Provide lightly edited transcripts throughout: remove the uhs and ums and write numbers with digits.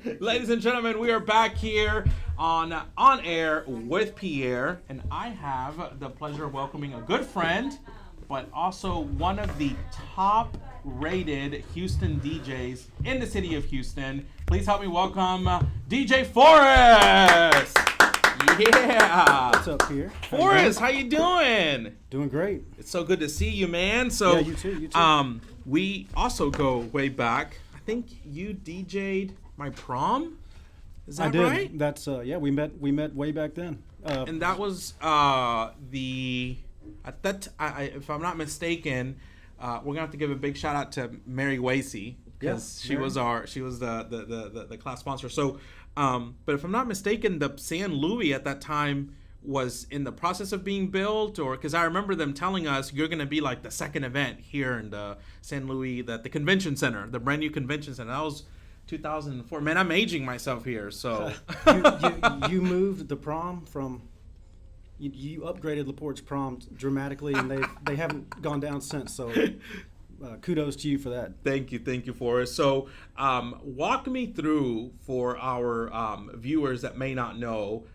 Ladies and gentlemen, we are back here on air with Pierre, and I have the pleasure of welcoming a good friend, but also one of the top-rated Houston DJs in the city of Houston. Please help me welcome DJ Forrest. Yeah. What's up, Pierre? Forrest, how you doing? Doing great. It's so good to see you, man. So, yeah, you too. We also go way back. I think you DJ'd my prom. Is that I did. right? That's we met way back then. And that was if I'm not mistaken, we're gonna have to give a big shout out to Mary Wasey because she was the class sponsor. So, but if I'm not mistaken, the San Luis at that time was in the process of being built, or because I remember them telling us you're going to be like the second event here in the San Luis, the convention center, the brand new convention center. That was 2004. Man, I'm aging myself here. So you moved the prom from you upgraded LaPorte's prom dramatically, and they haven't gone down since. So kudos to you for that. Thank you, Forrest. So walk me through for our viewers that may not know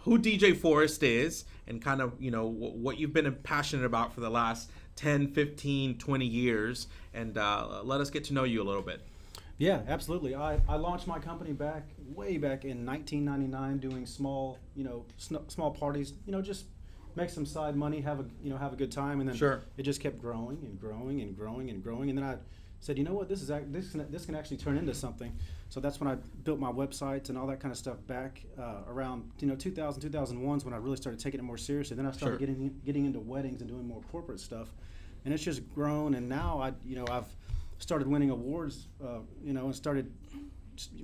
who DJ Forrest is, and kind of, what you've been passionate about for the last 10, 15, 20 years, and let us get to know you a little bit. Yeah, absolutely. I launched my company way back in 1999, doing small parties, just make some side money, have a good time, and then it just kept growing and growing and growing and growing, and then I said, you know what, this can actually turn into something. So that's when I built my websites and all that kind of stuff back around 2000, 2001 is when I really started taking it more seriously. Then I started getting into weddings and doing more corporate stuff, and it's just grown. And now I've started winning awards, and started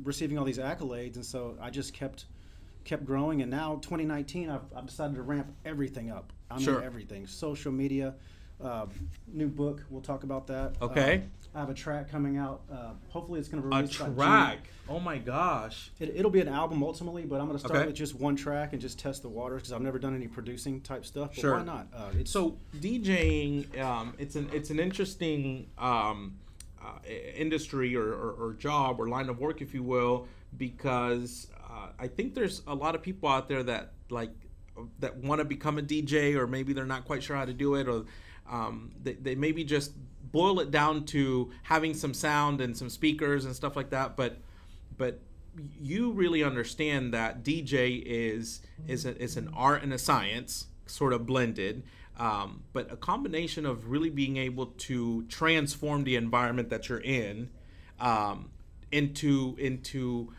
receiving all these accolades, and so I just kept growing. And now 2019, I've decided to ramp everything up. I mean everything, social media. New book, we'll talk about that. Okay. I have a track coming out. Hopefully it's going to be released by June. A track? Oh my gosh. It'll be an album ultimately, but I'm going to start with just one track and just test the waters because I've never done any producing type stuff. But why not? So DJing, it's an interesting industry or job or line of work, if you will, because I think there's a lot of people out there that want to become a DJ, or maybe they're not quite sure how to do it, or they maybe just boil it down to having some sound and some speakers and stuff like that. But you really understand that DJ is an art and a science sort of blended, but a combination of really being able to transform the environment that you're in into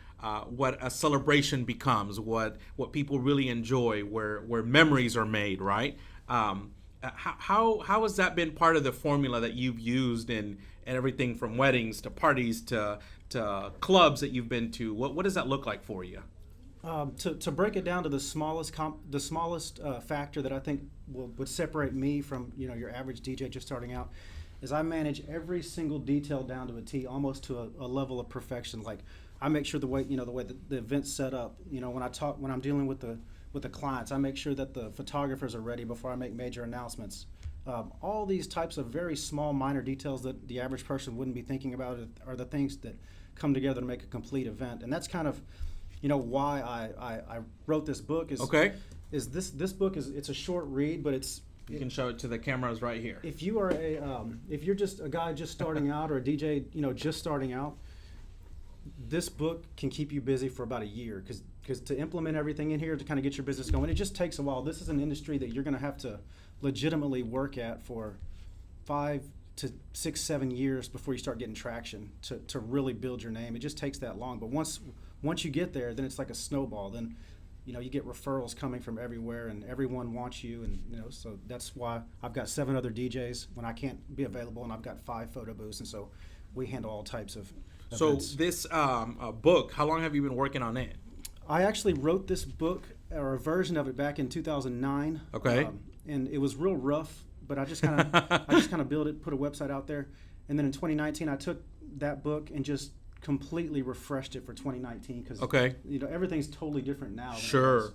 what a celebration becomes, what people really enjoy, where memories are made, right? How has that been part of the formula that you've used in everything from weddings to parties to clubs that you've been to? What does that look like for you? To break it down to the smallest factor that I think would separate me from your average DJ just starting out is I manage every single detail down to a T, almost to a level of perfection. Like I make sure the way the event's set up. When I'm dealing with the clients, I make sure that the photographers are ready before I make major announcements. All these types of very small, minor details that the average person wouldn't be thinking about are the things that come together to make a complete event. And that's kind of, why I wrote this book. Is this book it's a short read, but you can show it to the cameras right here. If you are if you're just a guy just starting out, or a DJ, just starting out, this book can keep you busy for about a year because to implement everything in here to kind of get your business going, it just takes a while. This is an industry that you're going to have to legitimately work at for 5 to 6, 7 years before you start getting traction to really build your name. It just takes that long. But once you get there, then it's like a snowball. Then you get referrals coming from everywhere, and everyone wants you, and so that's why I've got 7 other DJs when I can't be available, and I've got 5 photo booths, and so we handle all types of events. So this book, how long have you been working on it? I actually wrote this book, or a version of it, back in 2009. Okay. And it was real rough, but I just kind of built it, put a website out there, and then in 2019 I took that book and just completely refreshed it for 2019 because everything's totally different now. Sure.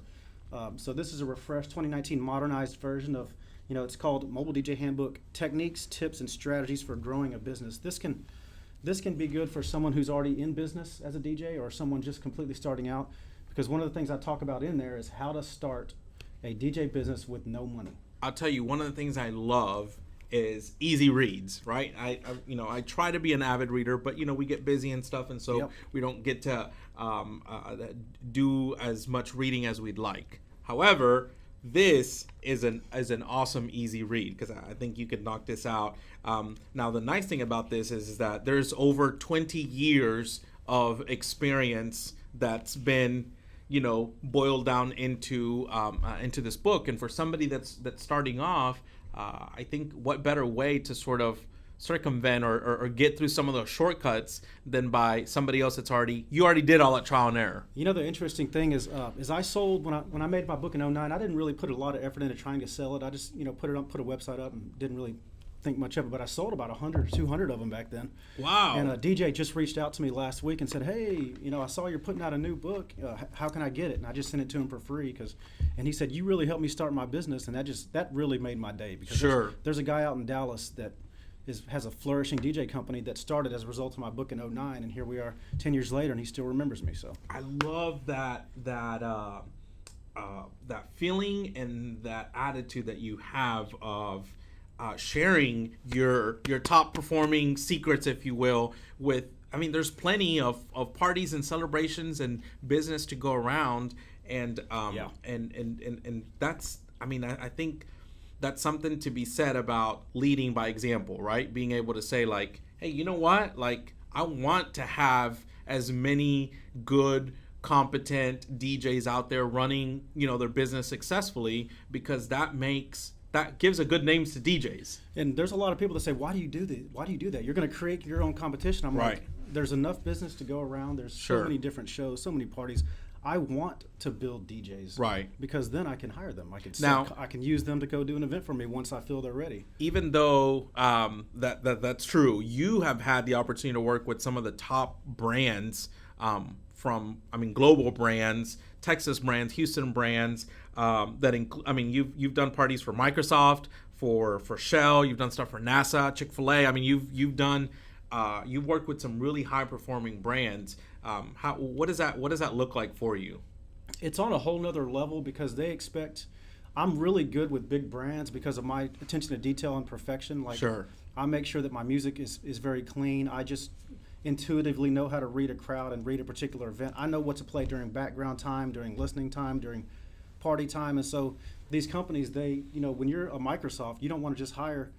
So this is a refreshed 2019 modernized version of it's called Mobile DJ Handbook: Techniques, Tips, and Strategies for Growing a Business. This can this can be good for someone who's already in business as a DJ or someone just completely starting out, because one of the things I talk about in there is how to start a DJ business with no money. I'll tell you, one of the things I love is easy reads, right? I try to be an avid reader, but we get busy and stuff, and so we don't get to do as much reading as we'd like. However, this is an awesome easy read, because I think you could knock this out. Now, the nice thing about this is that there's over 20 years of experience that's been boiled down into this book. And for somebody that's starting off, I think what better way to sort of circumvent or get through some of those shortcuts than by somebody else that's already did all that trial and error. The interesting thing is I sold when I made my book in 2009. I didn't really put a lot of effort into trying to sell it. I just put a website up and didn't really think much of it, but I sold about 100 or 200 of them back then. Wow. And a DJ just reached out to me last week and said, hey, I saw you're putting out a new book. How can I get it? And I just sent it to him for free and he said, you really helped me start my business. And that really made my day, because there's a guy out in Dallas that has a flourishing DJ company that started as a result of my book in 2009, and here we are 10 years later and he still remembers me. So I love that feeling and that attitude that you have of sharing your top performing secrets, if you will, with, there's plenty of parties and celebrations and business to go around, and that's, I think that's something to be said about leading by example, right? Being able to say, like, hey, you know what? Like, I want to have as many good, competent DJs out there running, their business successfully, because that gives a good name to DJs. And there's a lot of people that say, why do you do that? Why do you do that? You're going to create your own competition. I'm like, there's enough business to go around. There's so many different shows, so many parties. I want to build DJs, right? Because then I can hire them. I can use them to go do an event for me once I feel they're ready. Even though that's true, you have had the opportunity to work with some of the top brands, from global brands, Texas brands, Houston brands. You've done parties for Microsoft, for Shell. You've done stuff for NASA, Chick-fil-A. You've worked with some really high performing brands. What does that look like for you? It's on a whole nother level, because they expect. I'm really good with big brands because of my attention to detail and perfection. I make sure that my music is very clean. I just intuitively know how to read a crowd and read a particular event. I know what to play during background time, during listening time, during party time. And so these companies, when you're a Microsoft, you don't want to just hire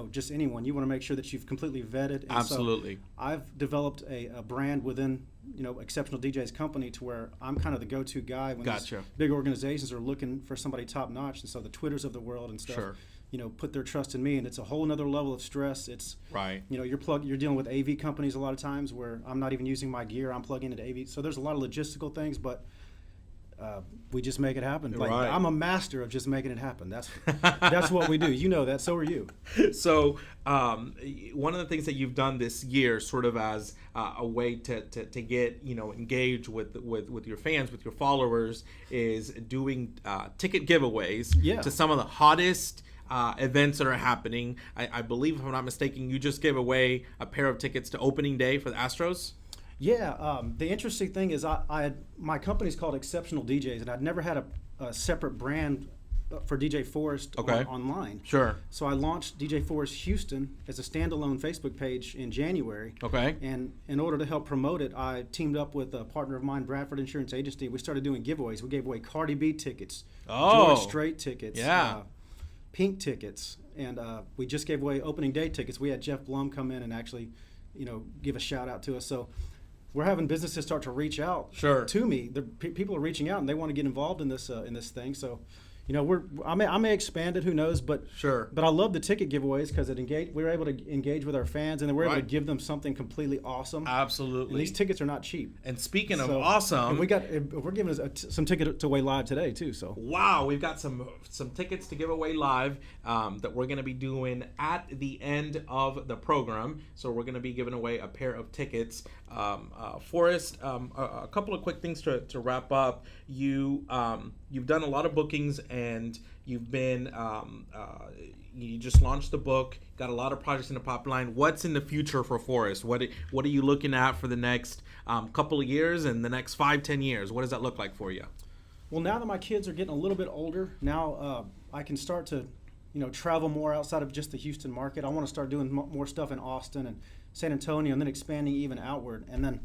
just anyone. You want to make sure that you've completely vetted. And absolutely. So I've developed a brand within Xceptional DJ's company, to where I'm kind of the go-to guy when these big organizations are looking for somebody top notch. And so the Twitters of the world and stuff, put their trust in me, and it's a whole nother level of stress. It's you're dealing with AV companies a lot of times where I'm not even using my gear. I'm plugging into AV. So there's a lot of logistical things, but we just make it happen. I'm a master of just making it happen. That's what we do. You know that. So are you. So one of the things that you've done this year, sort of as a way to get engaged with your fans, with your followers, is doing ticket giveaways to some of the hottest events that are happening. I believe, if I'm not mistaken, you just gave away a pair of tickets to opening day for the Astros. Yeah, the interesting thing is my company's called Xceptional DJs, and I'd never had a separate brand for DJ Forrest online. Sure. So I launched DJ Forrest Houston as a standalone Facebook page in January. Okay. And in order to help promote it, I teamed up with a partner of mine, Bradford Insurance Agency. We started doing giveaways. We gave away Cardi B tickets, George Strait tickets, Pink tickets, and we just gave away opening day tickets. We had Jeff Blum come in and actually, give a shout out to us. So we're having businesses start to reach out to me. People are reaching out and they want to get involved in this thing. So, I may expand it, who knows, but I love the ticket giveaways because we were able to engage with our fans, and then we're able to give them something completely awesome. Absolutely. And these tickets are not cheap. And speaking of awesome, we're giving some tickets away live today too. So wow, we've got some tickets to give away live that we're going to be doing at the end of the program. So we're going to be giving away a pair of tickets. Forrest, a couple of quick things to wrap up. You've done a lot of bookings and you've been you just launched the book, got a lot of projects in the pipeline. What's in the future for Forrest? What are you looking at for the next couple of years and the next 5-10 years? What does that look like for you? Well, now that my kids are getting a little bit older, now I can start to, travel more outside of just the Houston market. I want to start doing more stuff in Austin and San Antonio, and then expanding even outward. And then,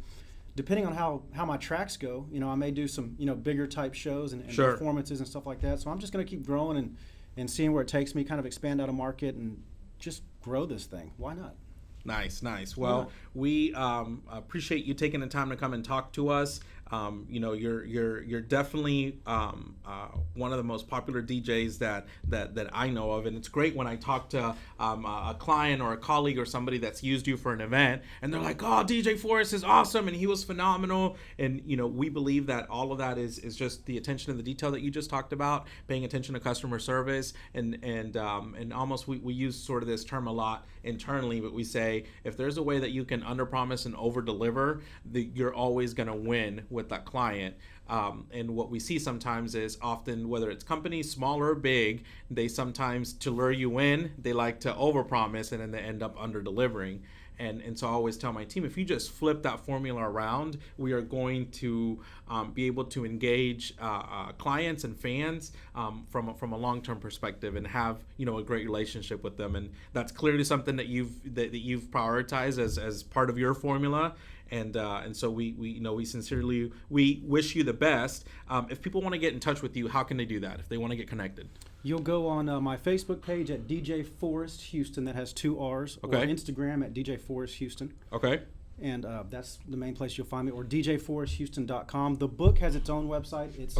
depending on how my tracks go, I may do some, bigger type shows and Sure. performances and stuff like that. So I'm just going to keep growing and seeing where it takes me, kind of expand out of market and just grow this thing. Why not? Nice. Well, we appreciate you taking the time to come and talk to us. You're definitely one of the most popular DJs that I know of, and it's great when I talk to a client or a colleague or somebody that's used you for an event, and they're like, "Oh, DJ Forrest is awesome, and he was phenomenal." And we believe that all of that is just the attention to the detail that you just talked about, paying attention to customer service, and almost we use sort of this term a lot internally, but we say if there's a way that you can underpromise and overdeliver, you're always going to win with that client. And what we see sometimes is often, whether it's companies small or big, they sometimes, to lure you in, they like to overpromise and then they end up underdelivering. And so I always tell my team, if you just flip that formula around, we are going to be able to engage clients and fans from a long-term perspective and have a great relationship with them. And that's clearly something that you've prioritized as part of your formula. And so we sincerely wish you the best. If people want to get in touch with you, how can they do that? If they want to get connected, you'll go on my Facebook page at DJ Forrest Houston, that has 2 R's. Okay. Or Instagram at DJ Forrest Houston. Okay. And that's the main place you'll find me, or djforresthouston.com. The book has its own website. It's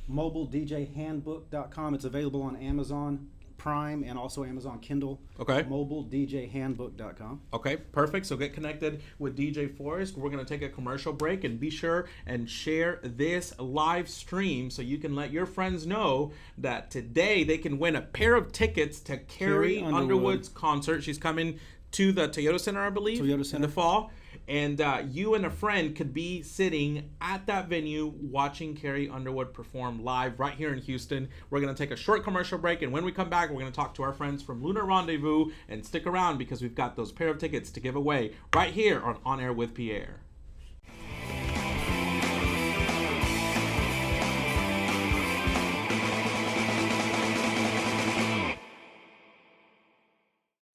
mobiledjhandbook.com. It's available on Amazon Prime and also Amazon Kindle. Okay. mobiledjhandbook.com. Okay, perfect. So get connected with DJ Forrest. We're going to take a commercial break, and be sure and share this live stream so you can let your friends know that today they can win a pair of tickets to Carrie Underwood's concert. She's coming to the Toyota Center, I believe, Toyota Center. in the fall. And you and a friend could be sitting at that venue watching Carrie Underwood perform live right here in Houston. We're going to take a short commercial break, and when we come back, we're going to talk to our friends from Lunar Rendezvous. And stick around, because we've got those pair of tickets to give away right here on Air with Pierre.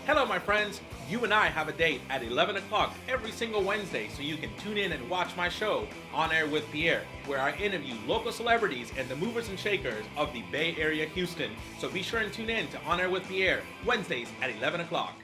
Hello, my friends. You and I have a date at 11 o'clock every single Wednesday, so you can tune in and watch my show, On Air with Pierre, where I interview local celebrities and the movers and shakers of the Bay Area, Houston. So be sure and tune in to On Air with Pierre, Wednesdays at 11 o'clock.